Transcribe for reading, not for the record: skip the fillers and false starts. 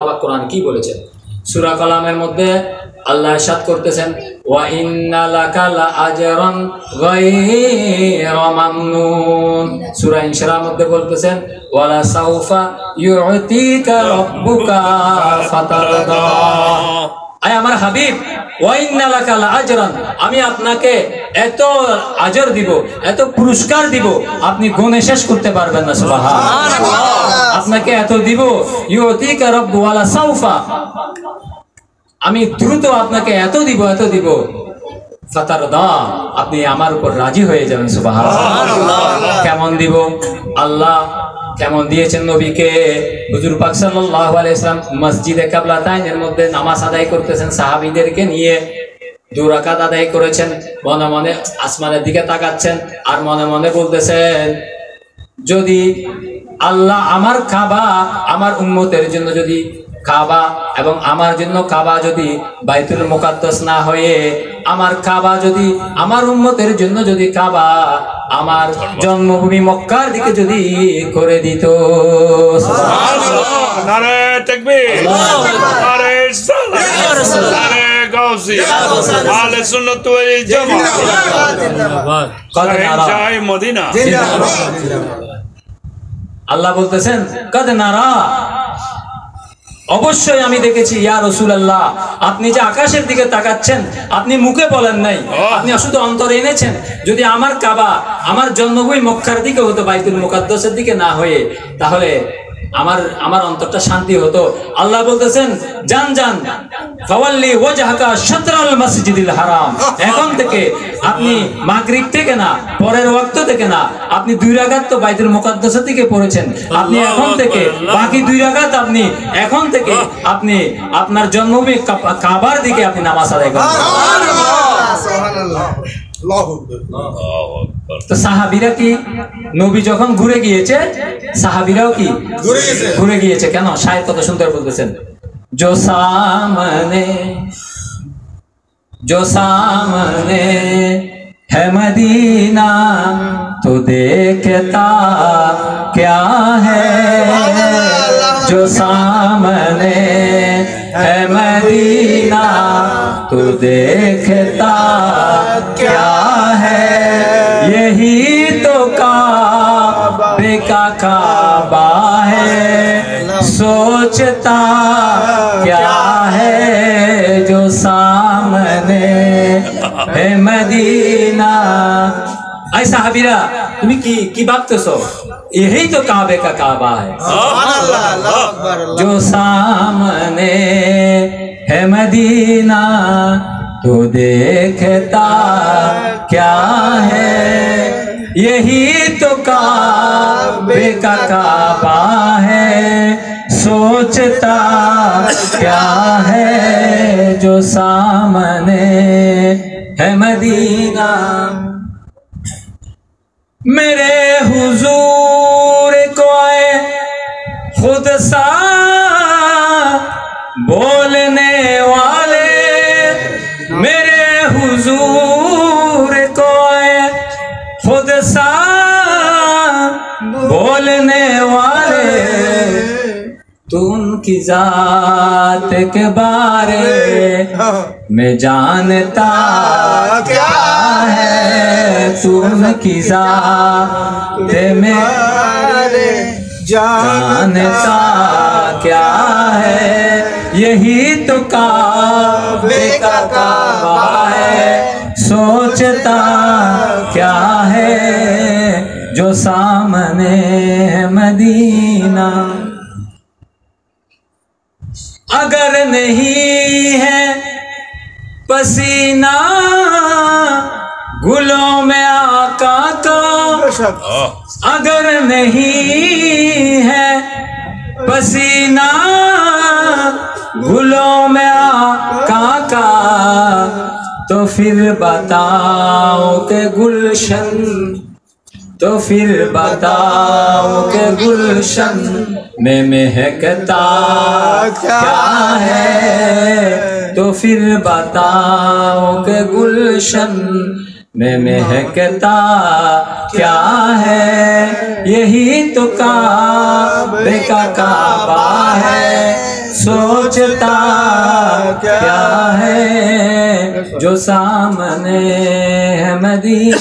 কোরআন কি বলেছেন? সূরা কালামের মধ্যে আল্লাহ ইরশাদ করতেছেন, ওয়া ইন্না লাকা লাআজরান গায়রা মামনুন। সূরা ইনশিরার মধ্যে বলতেছেন, ওয়ালা সাউফা ইউতিকা রাব্বুকা ফাতারদা। আয় আমার হাবিব, ওয়া ইন্না লাকা লাআজরান, আমি আপনাকে এত আজর দিব, এত পুরস্কার দিব, আপনি গুণে শেষ করতে পারবেন না। সুবহানাল্লাহ। আপনাকে এত দিব, ইউতিকা রাব্বু ওয়ালা সাউফা, আমি দ্রুত আপনাকে এত দিব, এত দিব, ফাতারদা, আপনি আমার উপর রাজি হয়ে যাবেন। সুবহানাল্লাহ। কেমন দিব? আল্লাহ কেমন দিয়েছেন নবীকে? হুজুর পাক সাল্লাল্লাহু আলাইহি ওয়াসাল্লাম মসজিদে কিবলাতাইনের মধ্যে নামাজ আদায় করতেছেন, সাহাবীদেরকে নিয়ে 2 রাকাত আদায় করেছেন, মনে মনে আসমানের দিকে তাকাচ্ছেন আর মনে মনে বলতেছেন, যদি আল্লাহ আমার কাবা, আমার উম্মতের জন্য যদি কাবা এবং আমার জন্য কাবা যদি বাইতুল মুকাদ্দাস না হয়ে আমার কাবা যদি আমার উম্মতের জন্য যদি কাবা আমার জন্মভূমি মক্কার দিকে যদি করে দিত। সুবহানাল্লাহ। নারে তাকবীর, নারে সালাত, নারে গাউসি, আহলে সুন্নাত ওয়াল জামাত, শাহ মদিনা জিন্দাবাদ। আল্লাহ বলতেছেন, কদ নারা, অবশ্যই আমি দেখেছি ইয়া রাসূলুল্লাহ, আপনি যে আকাশের দিকে তাকাচ্ছেন, আপনি মুখে বলেন নাই, আপনি শুধু অন্তরে এনেছেন। যদি আমার কাবা আমার জন্মভূমি মক্কার দিকে হতো, বাইতুল মুকাদ্দাসের দিকে না হয়ে, তাহলে আমার অন্তরটা শান্তি হতো। আল্লাহ বলতেছেন, জান জান ফাওয়াল্লি ওয়াজহাকা শাতরাল মসজিদিল হারাম, এখন থেকে আপনি মাগরিব থেকে না, পরের ওয়াক্ত থেকে না, আপনি 2 রাকাত তো বাইতুল মুকাদ্দাসের দিকে পড়েছেন, আপনি এখন থেকে বাকি 2 রাকাত আপনি এখন থেকে আপনি আপনার জন্মভূমি কাবার দিকে আপনি নামাজ আদায় করেন। সুবহানাল্লাহ। তো সাহাবীরা কি, নবী যখন ঘুরে গিয়েছে সাহাবীরাও কি ঘুরে গিয়েছে? কেন? শায়ের কথা শুনতে বলতেছেন, जो सामने है मदीना तो देखता क्या है, जो सामने है मदीना तो देखता क्या है, यही तो काबे का काबा है, सोचता क्या है, जो सामने है मदीना। ऐ साहबीरा, তুমি কি ভাবতেছো? यही तो काबे का काबा है, जो सामने है मदीना तो देखता क्या है, यही तो काबे का काबा है, सोचता क्या है, जो सामने है मदीना। मेरे हुजूर को आए खुद सा बोलने वाले, मेरे हुजूर को आए खुद सा बोलने वाले, तो उनकी जात के बारे में जानता क्या है, तू उनकी जात में जानता क्या है, यही तो काबे का काबा है, सोचता क्या है, जो सामने मदीना। अगर नहीं है पसीना गुलों में आका का, अगर नहीं है पसीना गुलों में आका का, तो फिर बताओ के गुलशन, तो फिर बताओ के गुलशन में महकता क्या है, तो फिर बताओ के गुलशन में महकता क्या है, यही तो काबे का काबा है, सोचता क्या है जो सामने है मदीना।